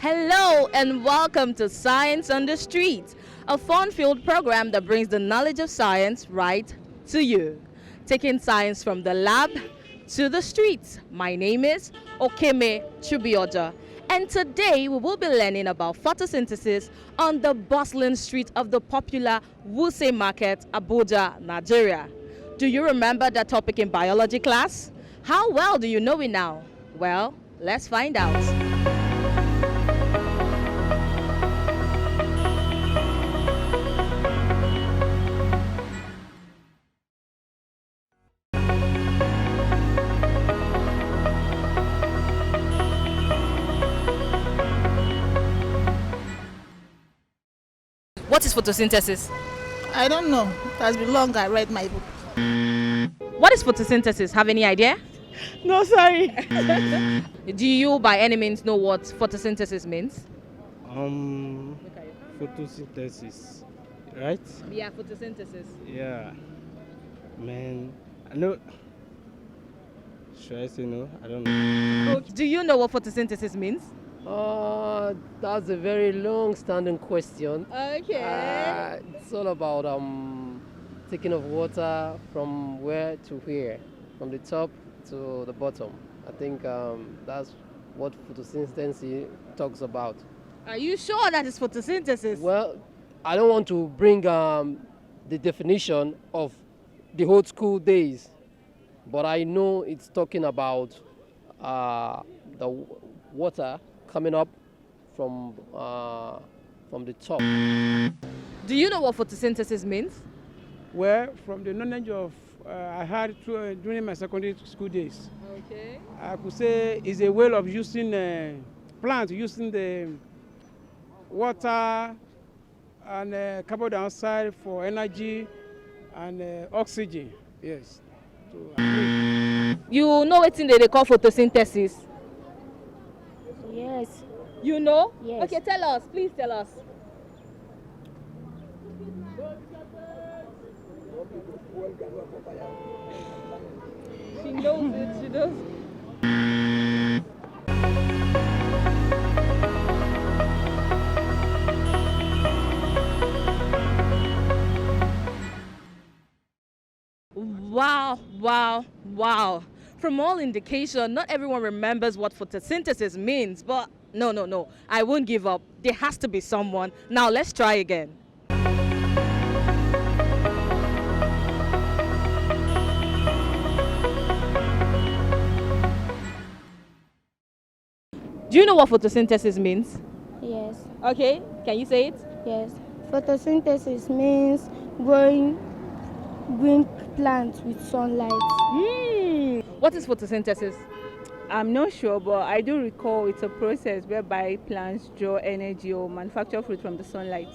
Hello and welcome to Science on the Street, a fun-filled program that brings the knowledge of science right to you. Taking science from the lab to the streets. My name is Okeme Chubioja, and today we will be learning about photosynthesis on the bustling street of the popular Wuse Market, Abuja, Nigeria. Do you remember that topic in biology class? How well do you know it now? Well, let's find out. What is photosynthesis? I don't know. It has been long I read my book. What is photosynthesis? Have any idea? No, sorry. Do you by any means know what photosynthesis means? Photosynthesis, right? Yeah, photosynthesis. Yeah, man, I know. Should I say no? I don't know. Do you know what photosynthesis means? That's a very long-standing question. Okay. It's all about taking of water from where to where, from the top to the bottom. I think that's what photosynthesis talks about. Are you sure that is photosynthesis? Well, I don't want to bring the definition of the old school days, but I know it's talking about the water coming up from the top. Do you know what photosynthesis means? Well, from the knowledge of I had during my secondary school days, Okay. I could say it's a way of using plants, using the water and carbon dioxide for energy and oxygen. Yes. So, You know what they call photosynthesis? Yes. You know? Yes. Okay, tell us. Please tell us. She knows it. She knows. Wow, wow, wow. From all indication, not everyone remembers what photosynthesis means, but no. I won't give up. There has to be someone. Now let's try again. Do you know what photosynthesis means? Yes. Okay, can you say it? Yes. Photosynthesis means growing green plants with sunlight. What is photosynthesis? I'm not sure, but I do recall it's a process whereby plants draw energy or manufacture fruit from the sunlight.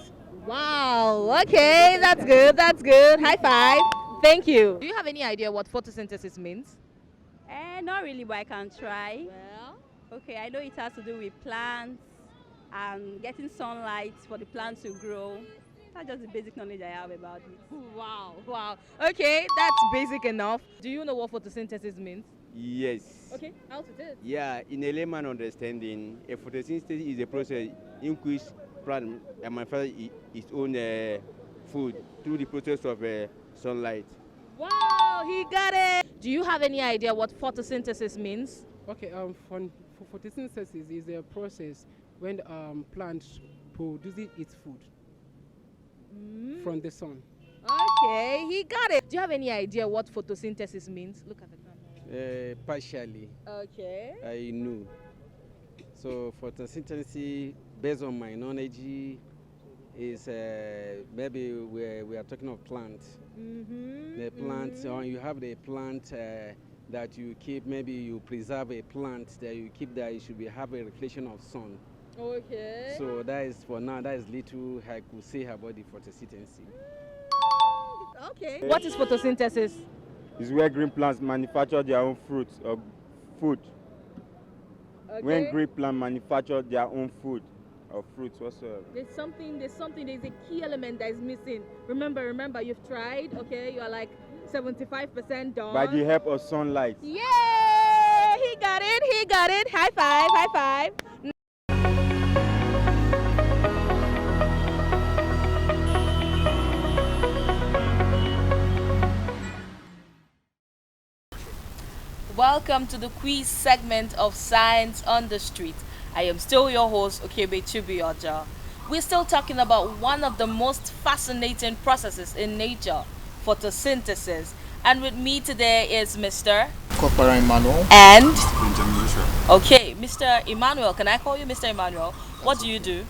Wow, okay, that's good, that's good. High five. Thank you. Do you have any idea what photosynthesis means? Not really, but I can try. Well, Okay, I know it has to do with plants and getting sunlight for the plants to grow. That's just the basic knowledge I have about it. wow. Okay, that's basic enough. Do you know what photosynthesis means? Yes. Okay, out it is. Yeah, in a layman understanding, a photosynthesis is a process in which plant manufactures its own food through the process of sunlight. Wow, he got it. Do you have any idea what photosynthesis means? okay. For photosynthesis is a process when plants produce its food from the sun. Okay, he got it. Do you have any idea what photosynthesis means? Look at the camera. Partially, Okay. I know. So photosynthesis, based on my knowledge, is maybe we are talking of plants. The plant, you have the plant that you keep, maybe you preserve a plant that you keep that it should have a reflection of sun. Okay. So that is, for now, that is little I could say about the photosynthesis. Okay. What is photosynthesis? Is where green plants manufacture their own fruits or food. When green plants manufacture their own food or fruits whatsoever. There's a key element that is missing. Remember, you've tried, okay? You are like 75% done. By the help of sunlight. Yay! He got it. High five. Welcome to the quiz segment of Science on the Street. I am still your host, Okebe Chibioja. We're still talking about one of the most fascinating processes in nature, photosynthesis. And with me today is Mr. Corporal Emmanuel. and Benjamin Joshua. okay, Mr. Emmanuel. Can I call you Mr. Emmanuel? What do you do?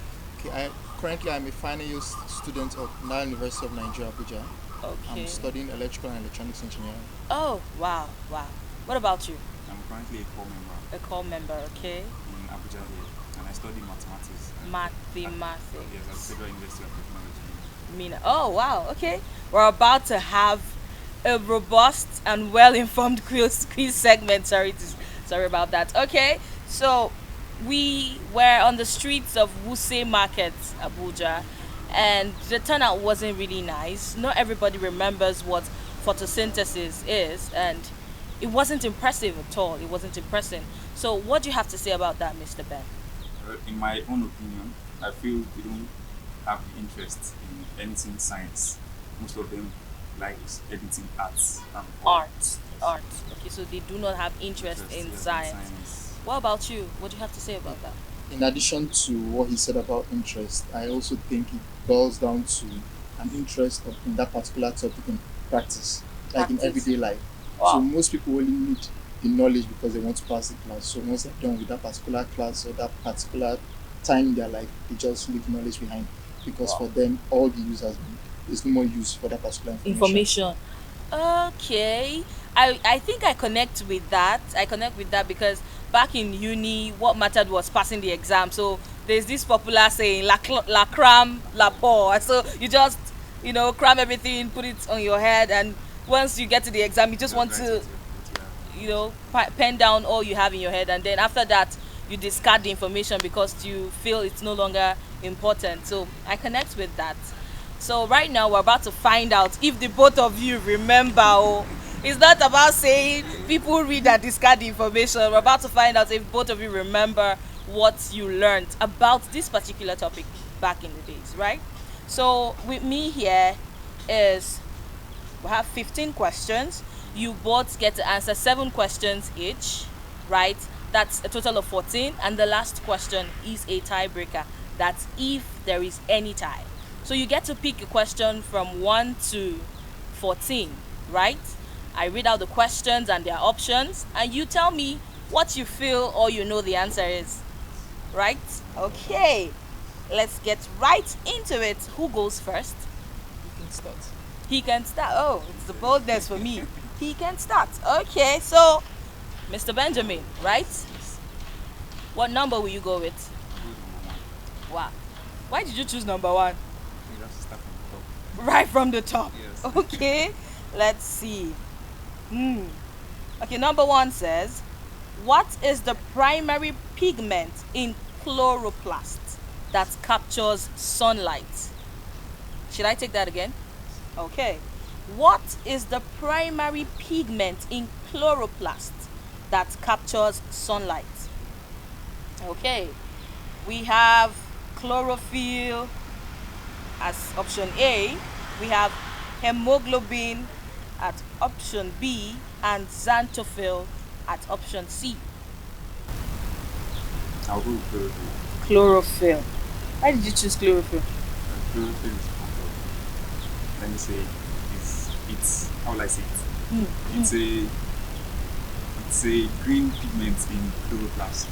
Okay, currently I'm a final year student of Nile University of Nigeria, Abuja. Okay. I'm studying electrical and electronics engineering. Oh, wow, wow. What about you? I'm currently a core member A core member, okay? in Abuja here, and I study mathematics. Mathematics. Yes, at Federal University of Technology. Mina. Oh, wow, okay. We're about to have a robust and well-informed quiz segment. Sorry about that. Okay, so we were on the streets of Wuse Market, Abuja, and the turnout wasn't really nice. Not everybody remembers what photosynthesis is, and it wasn't impressive at all. It wasn't impressing. So, what do you have to say about that, Mr. Ben? In my own opinion, I feel they don't have the interest in anything science. Most of them like editing arts and Art. Okay, so they do not have interest in science. What about you? What do you have to say about that? In addition to what he said about interest, I also think it boils down to an interest in that particular topic in practice, like in everyday life. Wow. So most people only need the knowledge because they want to pass the class. So once they're done with that particular class or that particular time in their life, they just leave knowledge behind because for them all the use has been, there's no more use for that particular information. Okay. I think I connect with that. Because back in uni, what mattered was passing the exam. So there's this popular saying, la cram, la pour. So you just, cram everything, put it on your head, and once you get to the exam, you just want to, pen down all you have in your head, and then after that, you discard the information because you feel it's no longer important. So I connect with that. So right now we're about to find out if the both of you remember. It's not about saying people read and discard the information. We're about to find out if both of you remember what you learned about this particular topic back in the days, right? So with me here is we have 15 questions. You both get to answer 7 questions each, right? That's a total of 14, and the last question is a tiebreaker. That's if there is any tie. So you get to pick a question from 1 to 14, right? I read out the questions and their options, and you tell me what you feel or you know the answer is, right? Okay, let's get right into it. Who goes first? You can start. He can start. Oh, it's the boldness for me. He can start. Okay, so Mr. Benjamin, right? What number will you go with? Wow. Why did you choose number 1? You have to start from the top. Right from the top. Yes. Okay, let's see. Okay, number 1 says, what is the primary pigment in chloroplast that captures sunlight? Should I take that again? Okay. What is the primary pigment in chloroplast that captures sunlight? Okay. We have chlorophyll as option A. We have hemoglobin at option B, and xanthophyll at option C. I'll go with chlorophyll. Chlorophyll. Why did you choose chlorophyll? Chlorophyll is kind of, let me say, it's how will I say it? It's a green pigment in chloroplast.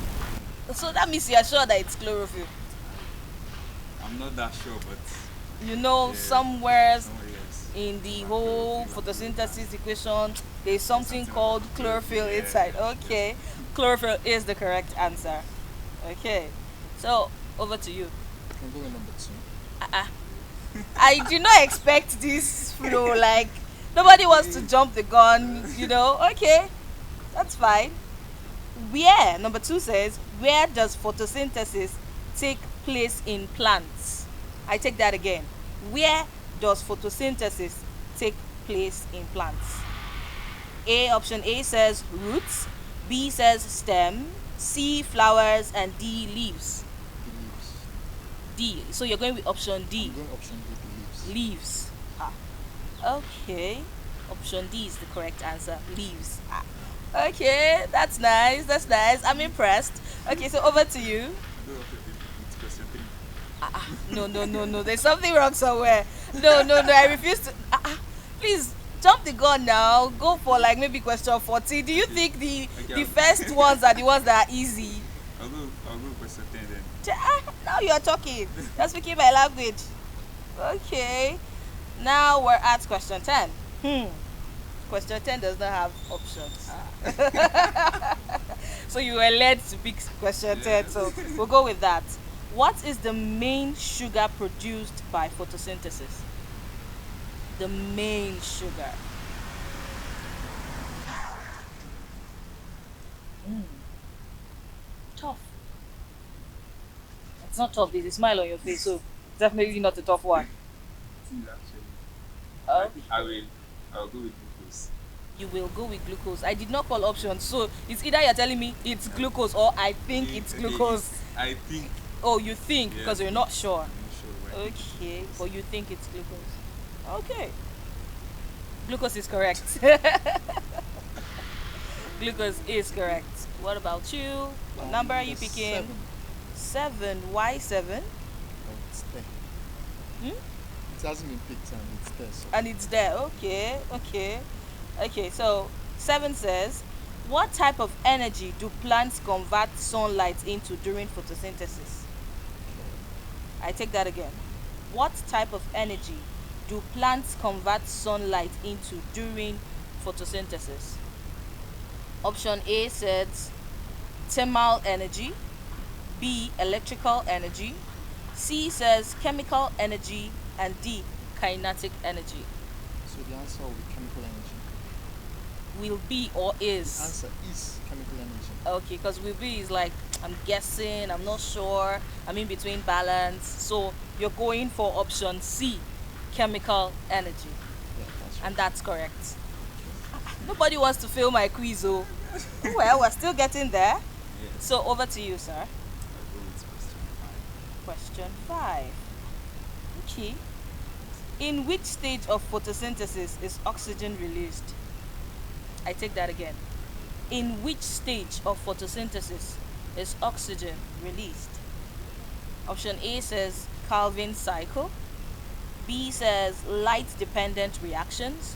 So that means you are sure that it's chlorophyll. I'm not that sure, but somewhere yes. in the whole photosynthesis equation, there's something called chlorophyll inside. Okay, chlorophyll is the correct answer. Okay, so over to you. Can go with number 2. I do not expect this flow. Like nobody wants to jump the gun. Okay, that's fine. Where number 2 says, where does photosynthesis take place in plants? I take that again. Where does photosynthesis take place in plants? Option A says roots, B says stem, C flowers, and D leaves. The leaves. D. So you're going with option D. I'm going option D, the leaves. Leaves. Okay. Option D is the correct answer. Leaves. Okay, that's nice. That's nice. I'm impressed. Okay, so over to you. Go off with question 3. No, no, no, no. There's something wrong somewhere. No, no, no. I refuse to. Please jump the gun now. Go for like maybe question 40. Do you think the first ones are the ones that are easy? I'll go with question 10 then. Now you're talking. You're speaking my language. Okay. Now we're at question 10. Question 10 does not have options. So you were led to pick question 10. So we'll go with that. What is the main sugar produced by photosynthesis? The main sugar. Tough. It's not tough. There's a smile on your face, so definitely not a tough one. Tea, actually. Oh. I'll go with glucose. You will go with glucose. I did not call options, so it's either you're telling me it's glucose or I think it's glucose. I think. Oh, you think, Yeah, because you're not sure. I'm not sure. Okay, but you think it's glucose. Okay. Glucose is correct. Glucose is correct. What about you? What number are you picking? 7. Why 7? It's there. Hmm? It hasn't been picked and it's there. So. And it's there. Okay, okay. Okay, so 7 says, what type of energy do plants convert sunlight into during photosynthesis? I take that again. What type of energy do plants convert sunlight into during photosynthesis? Option A says thermal energy, B electrical energy, C says chemical energy, and D kinetic energy. So the answer will be chemical energy. Will be or is? The answer is chemical energy. Okay, because will be is like, I'm guessing, I'm not sure, I'm in between balance. So you're going for option C, chemical energy. Yeah, that's right. And that's correct. Nobody wants to fail my quiz, oh. Well, we're still getting there. Yes. So over to you, sir. I'll go with question 5. Question 5. Okay. In which stage of photosynthesis is oxygen released? I take that again. In which stage of photosynthesis is oxygen released? Option A says Calvin cycle. B says light dependent reactions.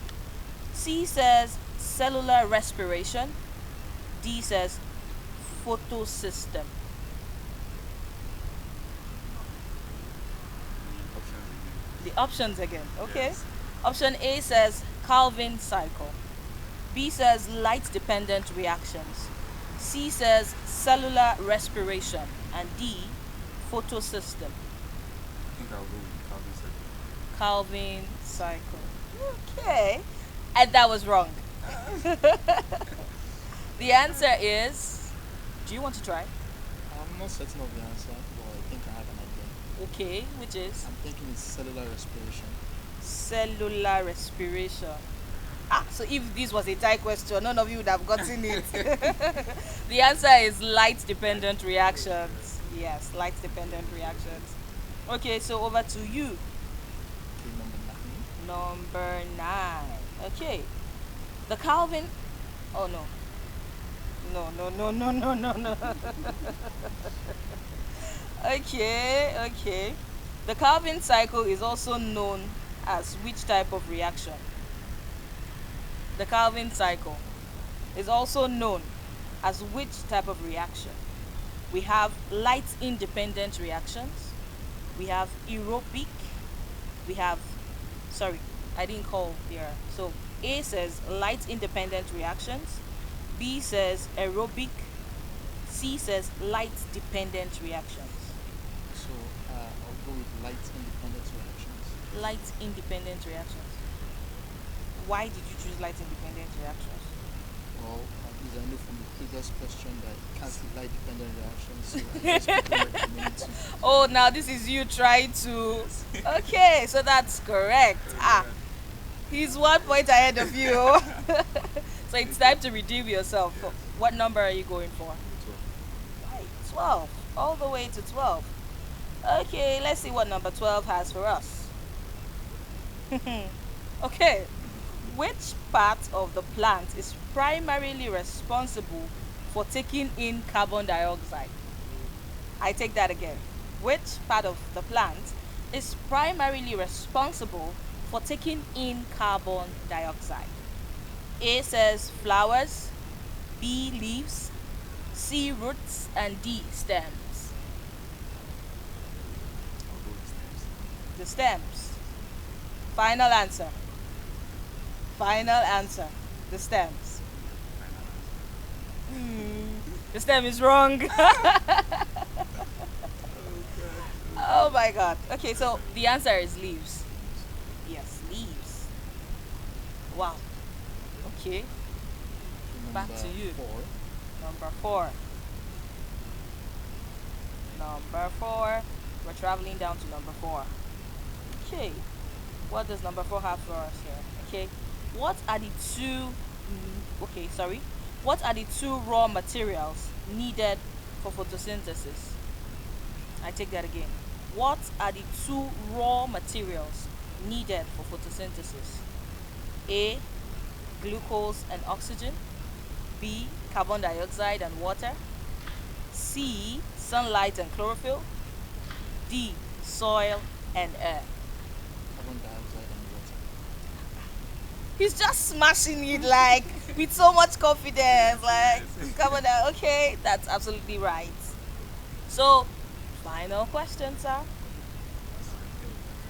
C says cellular respiration. D says photosystem. The options again, okay? Yes. Option A says Calvin cycle. B says light dependent reactions. C says cellular respiration. And D, photosystem. I think I'll go with Calvin cycle. Calvin cycle. Okay. And that was wrong. The answer is, do you want to try? I'm not certain of the answer, but I think I have an idea. Okay, which is? I'm thinking it's cellular respiration. Cellular respiration. So if this was a tie question, none of you would have gotten it. The answer is light dependent reactions. Yes, light dependent reactions. Okay, so over to you. Okay, Number 9. Okay. The Calvin. Oh no. No. Okay. The Calvin cycle is also known as which type of reaction? The Calvin cycle is also known as which type of reaction? We have light independent reactions. We have aerobic. We have, sorry, I didn't call here. So A says light independent reactions. B says aerobic. C says light dependent reactions. So I'll go with light independent reactions. Light independent reactions. Why did you choose light independent reactions? Well, because I know from the previous question that it can't see light dependent reactions. So I just picked the recommended two. Oh, now this is you trying to. Okay, so that's correct. He's 1 point ahead of you. So it's time to redeem yourself. What number are you going for? 12. Right, 12. All the way to 12. Okay, let's see what number 12 has for us. Okay. Which part of the plant is primarily responsible for taking in carbon dioxide? I take that again. Which part of the plant is primarily responsible for taking in carbon dioxide? A says flowers, B leaves, C roots, and D stems. The stems. Final answer. Final answer. The stems. The stem is wrong. Oh my god. Okay, so the answer is leaves. Yes, leaves. Wow. Okay. Back to you. Number four. Number four. We're traveling down to number four. Okay. What does number four have for us here? Okay. What are the two What are the two raw materials needed for photosynthesis? I take that again. What are the two raw materials needed for photosynthesis? A. Glucose and oxygen. B. Carbon dioxide and water. C. Sunlight and chlorophyll. D. Soil and air. Carbon dioxide and water. He's just smashing it like with so much confidence. Like, carbon dioxide. Okay, that's absolutely right. So, final question, sir.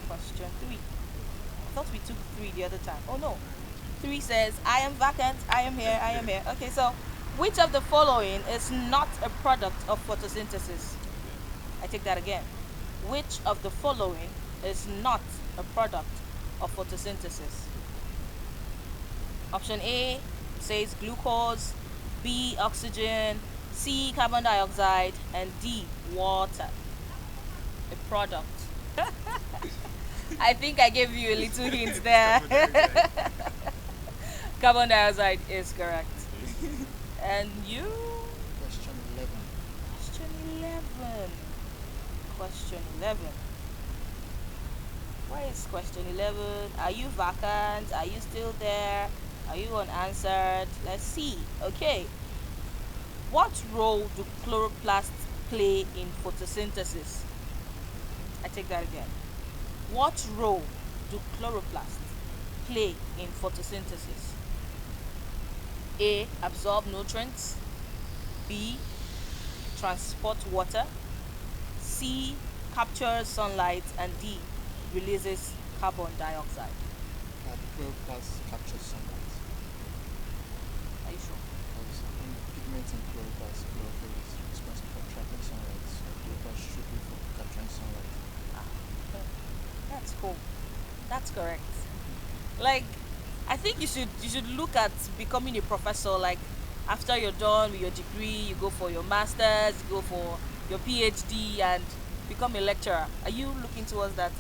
Question 3. I thought we took 3 the other time. Oh no. 3 says, I am vacant, I am here, I am here. Okay, so which of the following is not a product of photosynthesis? I take that again. Which of the following is not a product of photosynthesis? Option A says glucose, B oxygen, C carbon dioxide, and D water. A product. I think I gave you a little hint there. Carbon dioxide is correct. And you? Question 11. Question 11. Question 11. Where is question 11? Are you vacant? Are you still there? Are you unanswered? Let's see. Okay. What role do chloroplasts play in photosynthesis? I take that again. What role do chloroplasts play in photosynthesis? A. Absorb nutrients. B. Transport water. C. Captures sunlight. And D. Releases carbon dioxide. The chloroplast captures sunlight. Are you sure? Because pigments in chloroplast, chlorophyll is responsible for trapping sunlight. So chloroplast should be for capturing sunlight. That's cool. That's correct. Like, I think you should look at becoming a professor. Like, after you're done with your degree, you go for your master's, you go for your PhD, and become a lecturer. Are you looking towards that?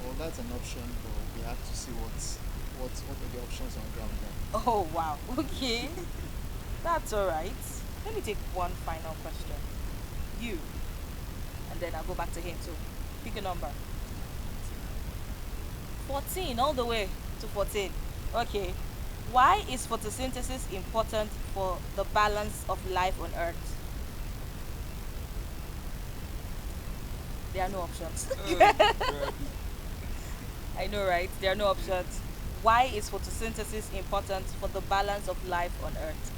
Well, that's an option, but we have to see what are the options on ground then. Oh wow. Okay. That's all right. Let me take one final question. You, and then I'll go back to him too. Pick a number. 14, all the way to 14. Okay. Why is photosynthesis important for the balance of life on Earth? There are no options. I know, right? There are no options. Why is photosynthesis important for the balance of life on Earth?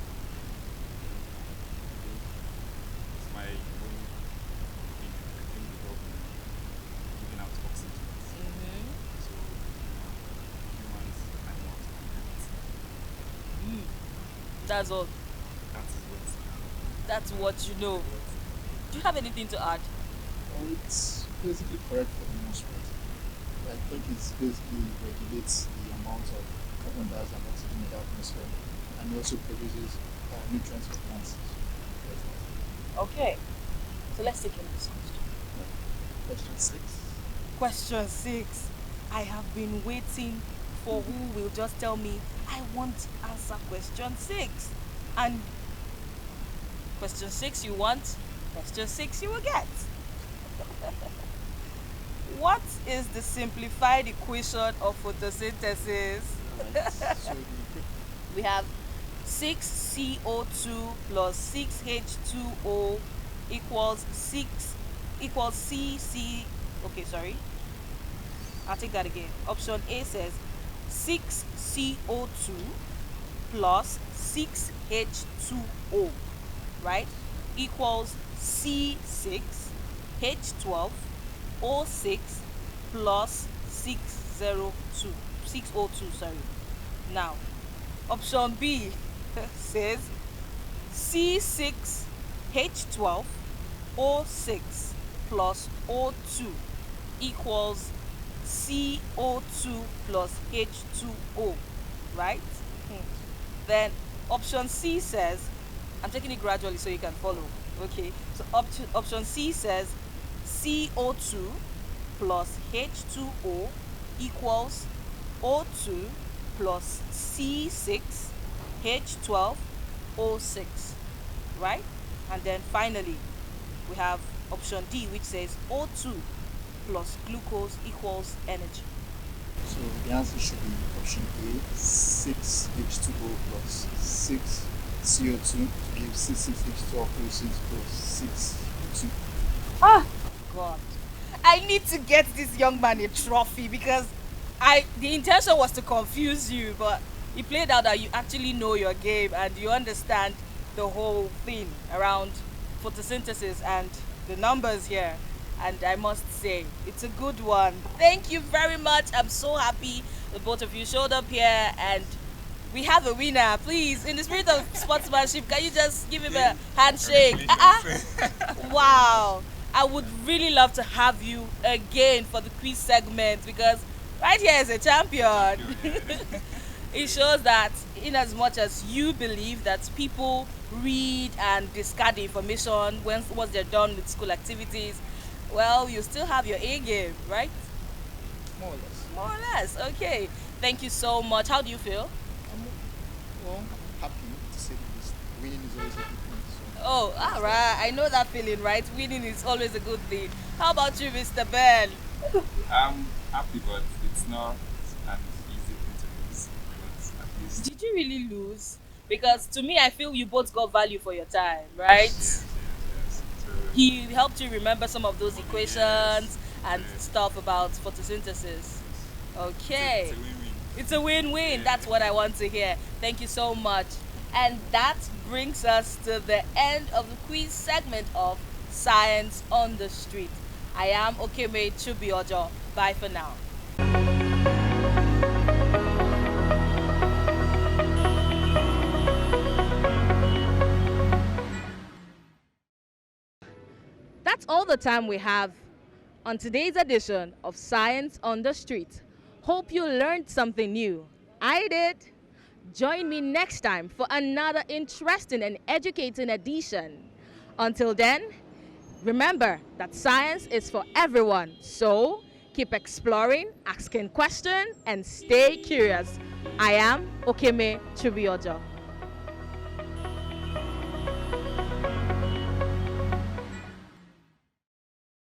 It's my own opinion. I think we help in giving out oxygen. So, humans, animals, and plants. That's all. That is what. That's what you know. Do you have anything to add? Well, it's basically correct for the most part. I think it's basically regulates the amount of carbon dioxide and oxygen in the atmosphere, and it also produces nutrients for plants. Okay. So let's take a next question. Question 6. Question 6. I have been waiting for who will just tell me, I want to answer question 6. And question 6 you want, question 6 you will get. What is the simplified equation of photosynthesis? Right. So We have 6CO2 plus 6H2O equals CC. Okay, sorry. I'll take that again. Option A says 6CO2 plus 6H2O, right, equals C6H12O6 plus 602, sorry. Now, option B says C6H12O6 plus O2 equals CO2 plus H2O, right? Then option C says, I'm taking it gradually so you can follow. Okay, so option C says CO2 plus H2O equals O2 plus C6H12O6, right? And then finally, we have option D, which says O2 plus glucose equals energy. So the answer should be option A, 6H2O plus 6CO2 to give C6H12O6 plus 6O2. Ah, God. I need to get this young man a trophy because the intention was to confuse you, but it played out that you actually know your game and you understand the whole thing around photosynthesis and the numbers here. And I must say, it's a good one. Thank you very much. I'm so happy the both of you showed up here and we have a winner. Please, in the spirit of sportsmanship, can you just give him a handshake? Wow. I would really love to have you again for the quiz segment because right here is a champion. It shows that in as much as you believe that people read and discard the information once they're done with school activities, well, you still have your A game, right? More or less. More or less. Okay. Thank you so much. How do you feel? Well, happy to say the least. Winning is always a good thing. So. Oh, all right. I know that feeling, right? Winning is always a good thing. How about you, Mr. Ben? I'm happy, but it's not an easy thing to lose. But at least. Did you really lose? Because to me, I feel you both got value for your time, right? Yes. So, He helped you remember some of those equations and Yes. stuff about photosynthesis. Okay. it's a win-win. It's a win-win. Yeah. That's what I want to hear. Thank you so much. And that brings us to the end of the quiz segment of Science on the Street. I am Okeme Chubiojo. Bye for now. That's all the time we have on today's edition of Science on the Street. Hope you learned something new. I did. Join me next time for another interesting and educating edition. Until then, remember that science is for everyone. So keep exploring, asking questions, and stay curious. I am Okeme Chubiojo.